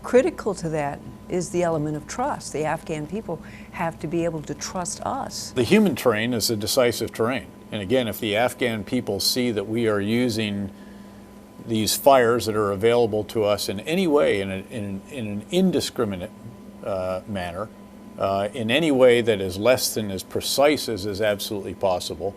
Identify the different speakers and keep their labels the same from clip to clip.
Speaker 1: critical to that is the element of trust. The Afghan people have to be able to trust us.
Speaker 2: The human terrain is a decisive terrain. And again, if the Afghan people see that we are using these fires that are available to us in any way, in an indiscriminate manner, in any way that is less than as precise as is absolutely possible,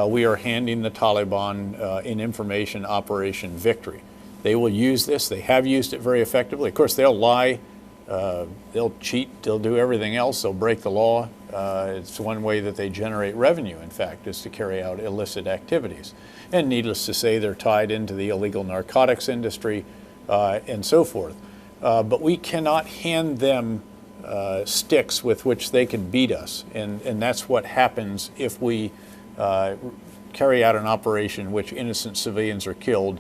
Speaker 2: we are handing the Taliban in information Operation Victory. They will use this. They have used it very effectively. Of course, they'll lie, they'll cheat, they'll do everything else, they'll break the law. It's one way that they generate revenue, in fact, is to carry out illicit activities. And needless to say, they're tied into the illegal narcotics industry and so forth. But we cannot hand them sticks with which they can beat us. And that's what happens if we carry out an operation in which innocent civilians are killed,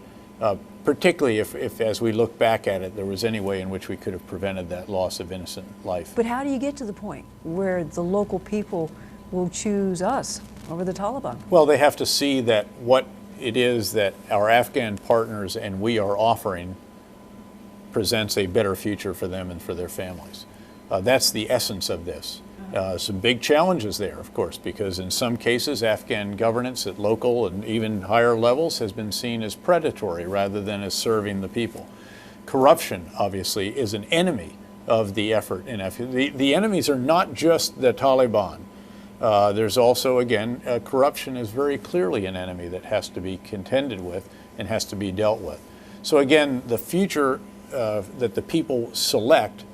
Speaker 2: particularly if, as we look back at it, there was any way in which we could have prevented that loss of innocent life.
Speaker 1: But how do you get to the point where the local people will choose us over the Taliban?
Speaker 2: Well, they have to see that what it is that our Afghan partners and we are offering presents a better future for them and for their families. That's the essence of this. Some big challenges there, of course, because in some cases Afghan governance at local and even higher levels has been seen as predatory rather than as serving the people. Corruption, obviously, is an enemy of the effort in Afghanistan. The enemies are not just the Taliban. There's also, again, corruption is very clearly an enemy that has to be contended with and has to be dealt with. So again, the future that the people select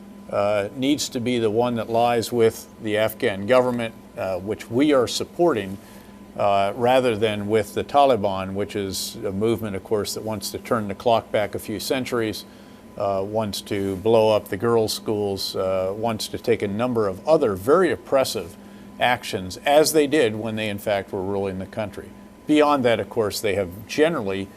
Speaker 2: needs to be the one that lies with the Afghan government, which we are supporting, rather than with the Taliban, which is a movement, of course, that wants to turn the clock back a few centuries, wants to blow up the girls' schools, wants to take a number of other very oppressive actions, as they did when they, in fact, were ruling the country. Beyond that, of course, they have generally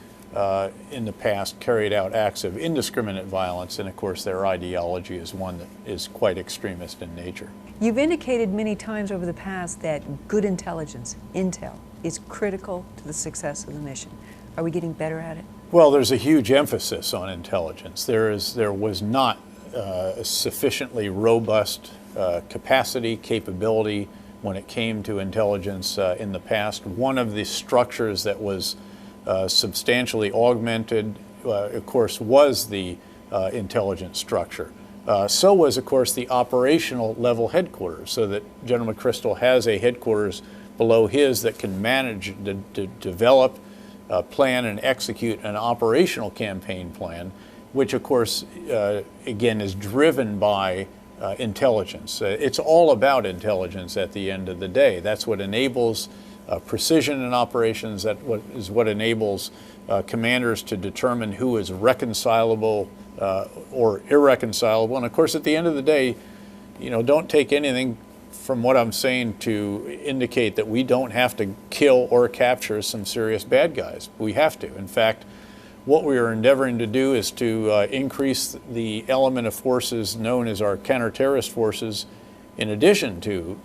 Speaker 2: in the past carried out acts of indiscriminate violence, and of course their ideology is one that is quite extremist in nature.
Speaker 1: You've indicated many times over the past that good intelligence, intel, is critical to the success of the mission. Are we getting better at it?
Speaker 2: Well, there's a huge emphasis on intelligence. There was not a sufficiently robust capacity, capability when it came to intelligence in the past. One of the structures that was substantially augmented, of course, was the intelligence structure. So was, of course, the operational level headquarters, so that General McChrystal has a headquarters below his that can manage to develop, plan, and execute an operational campaign plan, which, of course, again, is driven by intelligence. It's all about intelligence at the end of the day. That's what enables precision in operations. That is what enables commanders to determine who is reconcilable or irreconcilable. And of course, at the end of the day, you know, don't take anything from what I'm saying to indicate that we don't have to kill or capture some serious bad guys. We have to. In fact, what we are endeavoring to do is to increase the element of forces known as our counter-terrorist forces, in addition to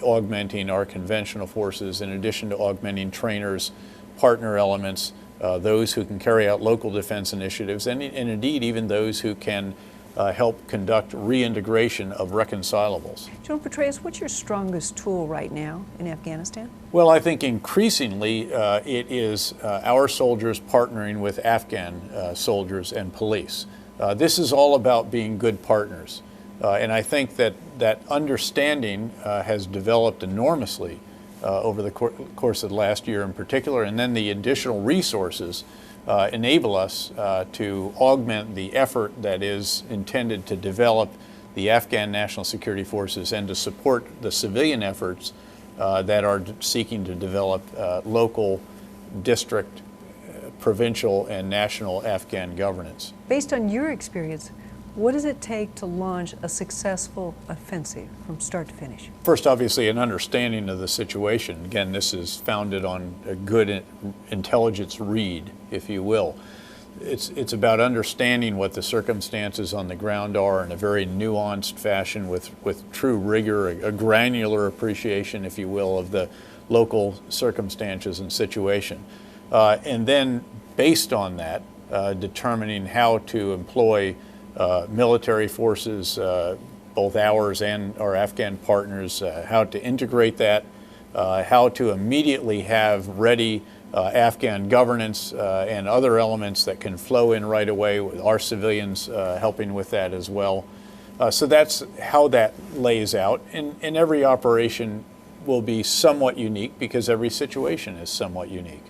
Speaker 2: augmenting our conventional forces, in addition to augmenting trainers, partner elements, those who can carry out local defense initiatives, and indeed even those who can help conduct reintegration of reconcilables.
Speaker 1: General Petraeus, what's your strongest tool right now in Afghanistan?
Speaker 2: Well, I think increasingly it is our soldiers partnering with Afghan soldiers and police. This is all about being good partners. And I think that understanding has developed enormously over the course of the last year in particular, and then the additional resources enable us to augment the effort that is intended to develop the Afghan National Security Forces and to support the civilian efforts that are seeking to develop local, district, provincial, and national Afghan governance.
Speaker 1: Based on your experience, what does it take to launch a successful offensive from start to finish?
Speaker 2: First, obviously, an understanding of the situation. Again, this is founded on a good intelligence read, if you will. It's about understanding what the circumstances on the ground are in a very nuanced fashion with true rigor, a granular appreciation, if you will, of the local circumstances and situation. And then, based on that, determining how to employ military forces, both ours and our Afghan partners, how to integrate that, how to immediately have ready Afghan governance and other elements that can flow in right away, with our civilians helping with that as well. So that's how that lays out. And every operation will be somewhat unique because every situation is somewhat unique.